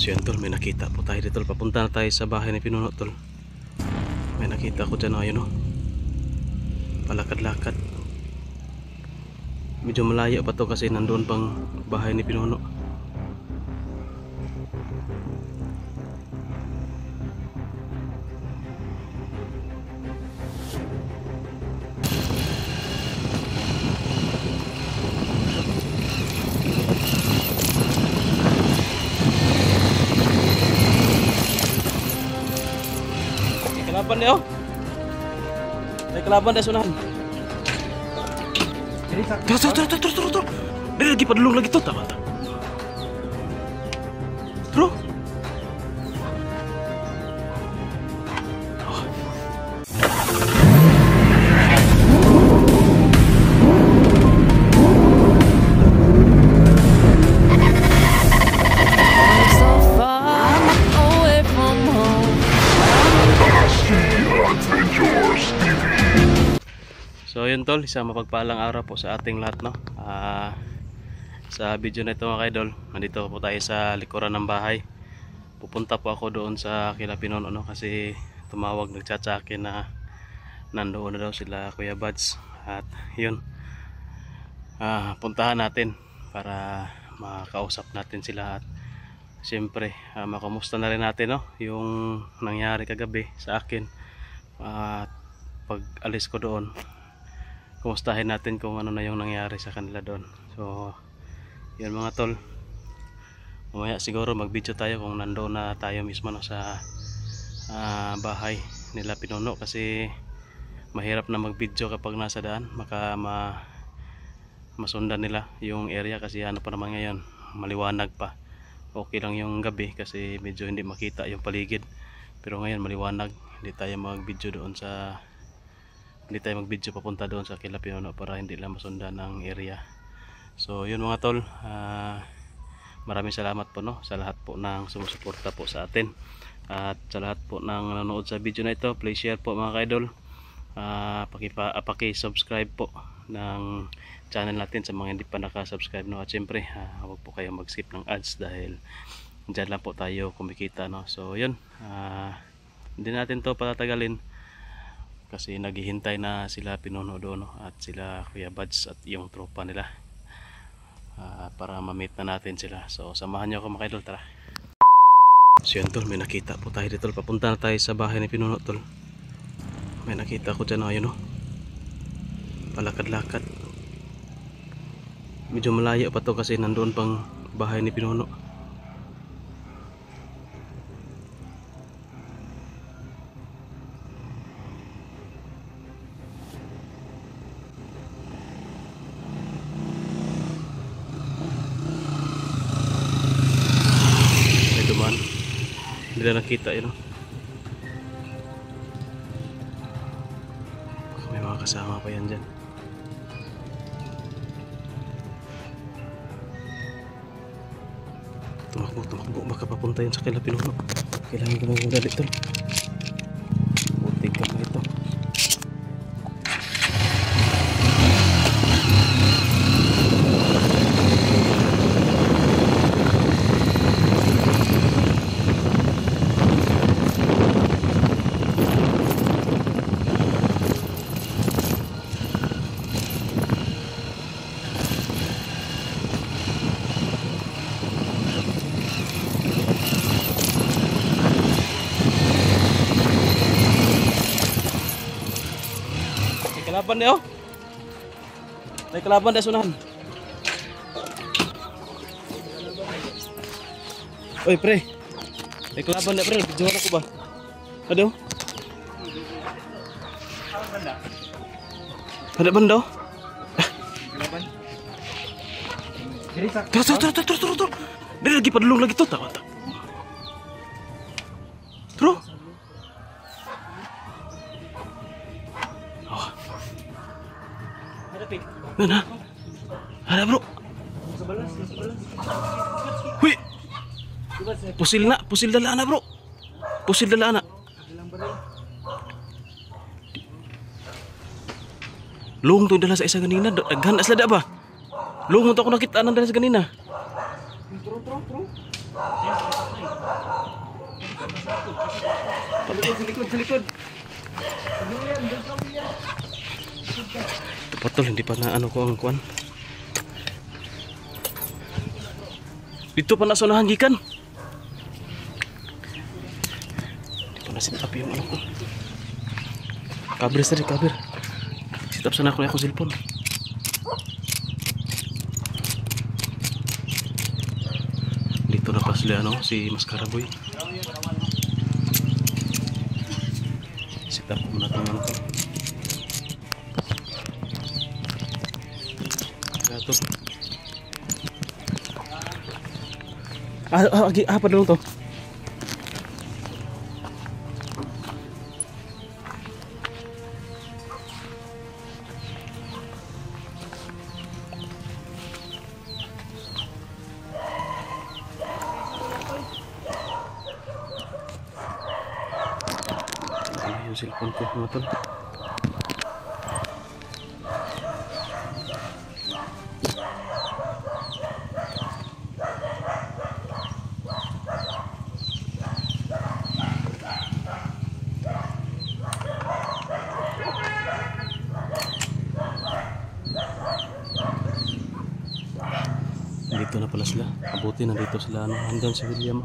So yan tol, may nakita po tayo dito. Papunta na tayo sa bahay ni Pinuno tol. May nakita ko dyan, ayun o. Palakad-lakad. Medyo malayo pa to kasi nandoon pang bahay ni Pinuno. Kelaban dia, oh. May kelaban dia sunahan. Terus. Dia lagi padulong lagi tuh, tak? Terus. So yun tol, isang mapagpalang araw po sa ating lahat, no. Sa video na ito mga idol, nandito po tayo sa likuran ng bahay. Pupunta po ako doon sa kila Pinuno, no, kasi tumawag, nagchat sa akin na nandoon na daw sila Kuya Buds. At yun, puntahan natin para makausap natin sila at siyempre makamusta na rin natin, no, yung nangyari kagabi sa akin. Pag alis ko doon, kumustahin natin kung ano na yung nangyari sa kanila doon. So yun mga tol, mamaya siguro mag video tayo kung nandoon na tayo mismo, no, sa bahay nila Pinuno, kasi mahirap na mag video kapag nasa daan. Masundan nila yung area kasi ano pa naman ngayon, maliwanag pa. Okay lang yung gabi kasi medyo hindi makita yung paligid, pero ngayon maliwanag, hindi tayo mag video papunta doon sa kila Pinuno para hindi lang masundan ng area. So yun mga tol, maraming salamat po, no, sa lahat po ng sumusuporta po sa atin at sa lahat po ng nanonood sa video na ito. Please share po mga idol, paki-subscribe po ng channel natin sa mga hindi pa nakasubscribe, no. At syempre huwag po kayo mag-skip ng ads dahil dyan lang po tayo kumikita, no. So yun, hindi natin to patatagalin kasi naghihintay na sila Pinuno doon, no, at sila Kuya Buds at yung tropa nila, para ma-meet na natin sila. So samahan nyo ako mga idol, tara. So yan tol, may nakita po tayo dito. Papunta na tayo sa bahay ni Pinuno tol. May nakita ko dyan, ayun o. Palakad-lakad. Medyo malayo pa to kasi nandoon pang bahay ni Pinuno. Hindi na nakita yun, no? May mga kasama pa yan dyan. Tumakbo, baka papunta yun sa kila Pinuno. Kailangan ko magmula dito. Butik ka na ito. Kelaban dia, oh. May kelaban dia sunahan. Oi pre, may kelaban dia pre, jual aku ba? Aduh. Ada benda. Kelaban. Terus. Dia lagi padulong lagi tuh, tak? Terus. Mana? Ada bro. Hui. Pusil dala na bro. Pusil dala na. Lung to dala sa isa ganina. Daghan asla da ba? Lung to ako nakita nang dala sa ganina. Tro. Sa likod. Ito pa tol, hindi pa na ano ko ang kuan. Dito pa na sunahan gikan. Hindi pa na sit up yung ano ko. Cover sa cover. Sit up sana ako yung cellphone. Dito na pa sila ano, si Maskaraboy. Sit up muna itong ano ko. Gato. Apa dulu tuh? Yung cellphone ko mga tol. Dito na pala sila. Abuti na dito sila ano, hanggang si William.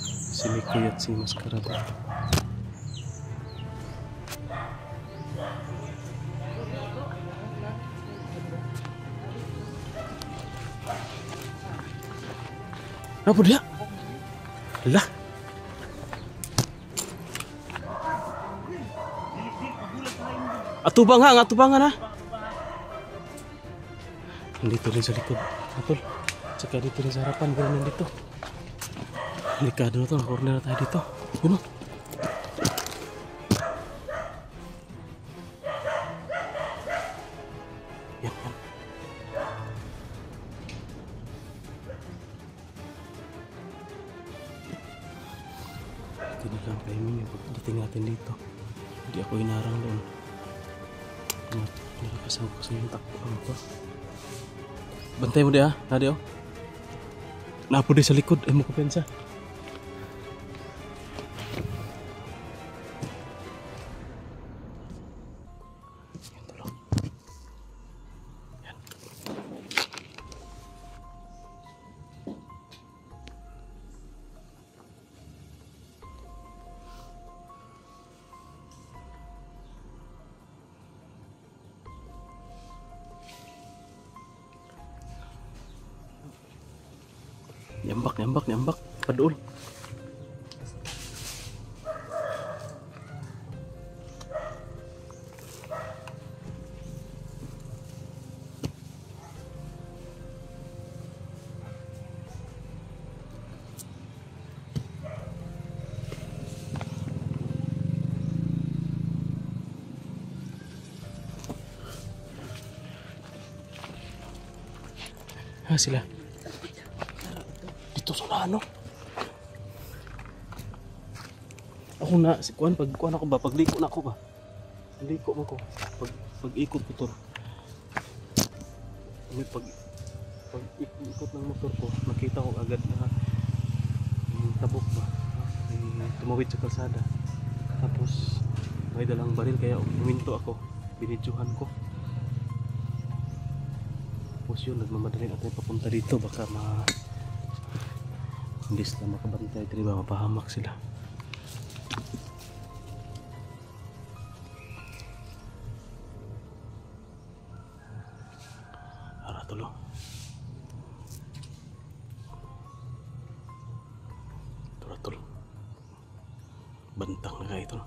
Si Mikoy at si Maskarado. Apa dia? Lah. Atubangan ha. Dito rin sa likod. Atol. Tsaka dito rin sa harapan. Ganun dito. Delikado na to. Corner na tayo dito. Yun o. Yan. Ito na lang timing yung pagdating natin dito. Hindi ako inarang doon. Nilakasan ko sa yung takbo ko. Bantay mo dia, tadi oh. Napo di sa likod, ay mo kumpensa. Yan tulog. Yan. Nyambak. Padul. Sila. Dito sa ano? Ako na, si Kuan, pag-kuan ako ba? Pagliko na ako ba? Liko mo ko. Pag-ikot ko to. Pag-ikot ng motor ko, nakita ko agad na yung tabok ba? Tumawid sa kalsada. Tapos, may dalang baril kaya uminto ako. Binidyohan ko. Tapos yun, nagmamadali ako papunta dito. Baka hindi sila makabantay. Diba, mapahamak sila. Tulo. Tulo. Bantang na kayo ito.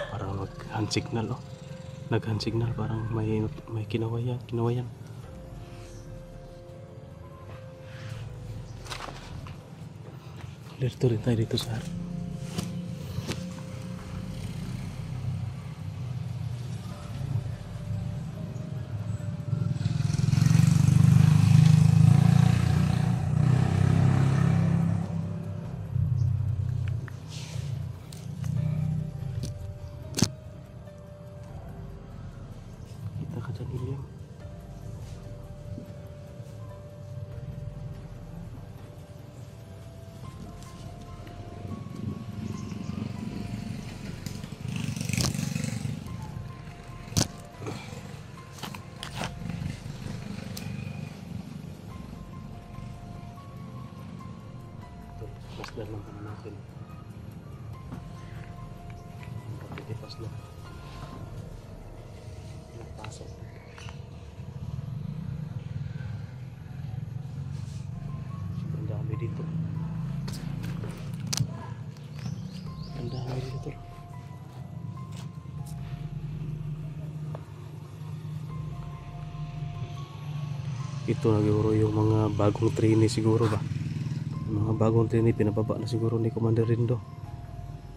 Parang nag-hand signal oh. Nag-hand signal parang may kinawayan. Dito rin tayo dito sa harap. San William. Pasdan lang kami natin. Pakitipas lang. Nagpasok. Sobrang dami dito. Ang dami dito. Ito na siguro yung mga bagong trainee siguro ba? Mga bagong trainee pinababa na siguro ni Commander Rindo.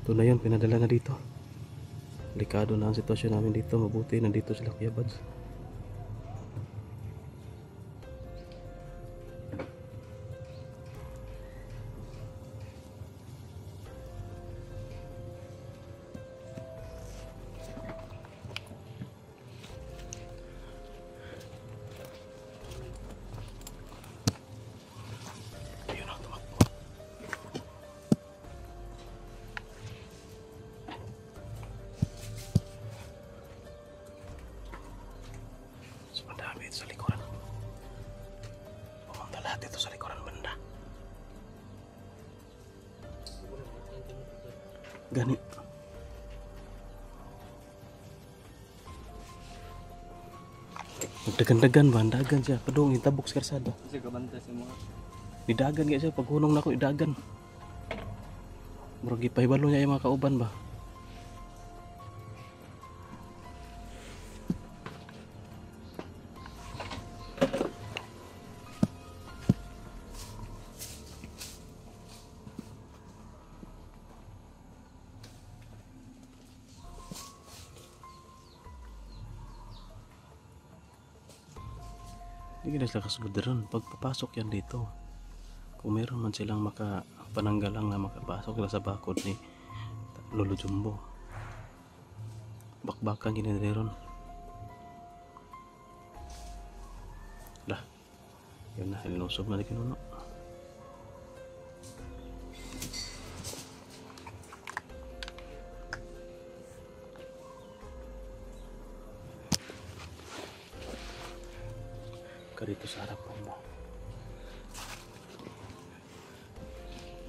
Ito na yun, pinadala na dito. Delikado na ang sitwasyon namin dito. Mabuti nandito sila Kuya Bads. Sa likuran. Pumunta lahat dito sa likuran banda. Gani. Dagan-dagan ba? Dagan siya. Padung itabok sa karsada. Kasi kabanta sa mga. Didagan nga siya. Pag hunong na ko, idagan. Murag ipahibalo niya yung mga kauban ba? Hindi na sila kasugod ron. Pag papasok yan dito, kung meron man silang makapananggalang na makapasok na sa bakod ni Lolo Jumbo, bakbakan ginadali ron. Lah, yun na, ilusob na ni Kinuno. Dito sa harapan ba?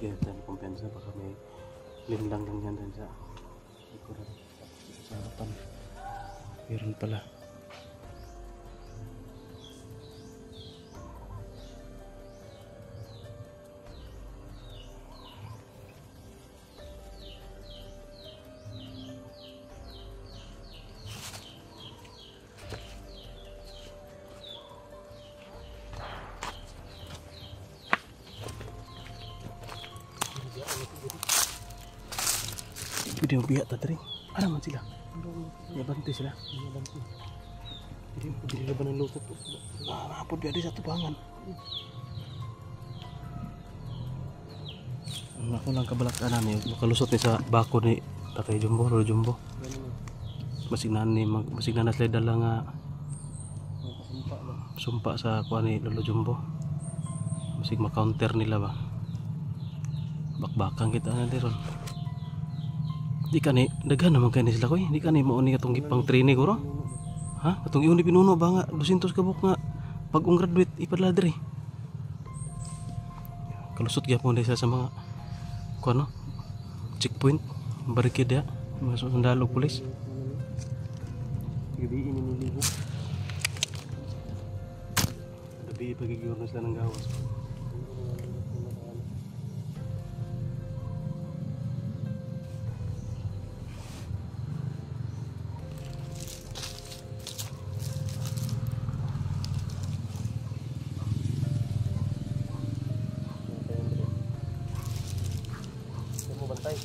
Yan tayo kumpensa, baka may linlang lang yan sa likuran. Sa harapan meron pala. Hindi mo biya tatari. Para man sila. Nabante sila. Hindi laban ng lutot. Hapon biya di sa tubangan. Ako lang kabalakanan niya. Makalusot ni sa bako ni Tatay Jumbo, Lolo Jumbo. Masig na sila dala nga sumpa sa kuha ni Lolo Jumbo. Masig ma-counter nila ba. Bakbakan kita na ron. Di ka ni daghan naman kayo sila ko eh. Di ka ni mauni katong gipang training ko ro. Ha? Katong iyon ni pinuno ba nga 200 kabuk nga pag graduate ipadala diri. Kalusot gyapon desa sa mga kuno checkpoint barricade ya mga sundalo pulis. Gabi ini niligo. Gabi pagiging sila ng gawas. Bantay.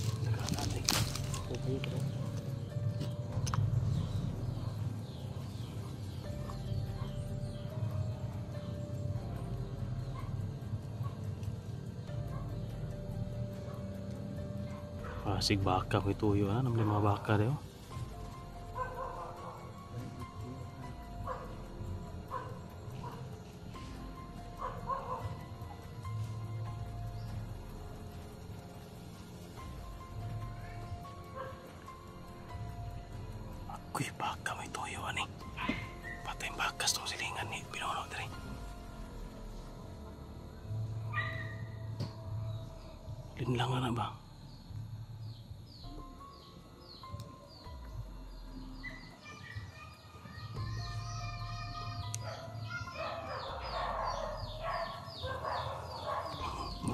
Sig baka ko ituyo ha, namli mga baka dayo. Uy, baka may tuyo ani. Patay bakas tong silingan ni Pinuno diri. Linlang na ba?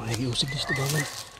Lagi usig dito bangun.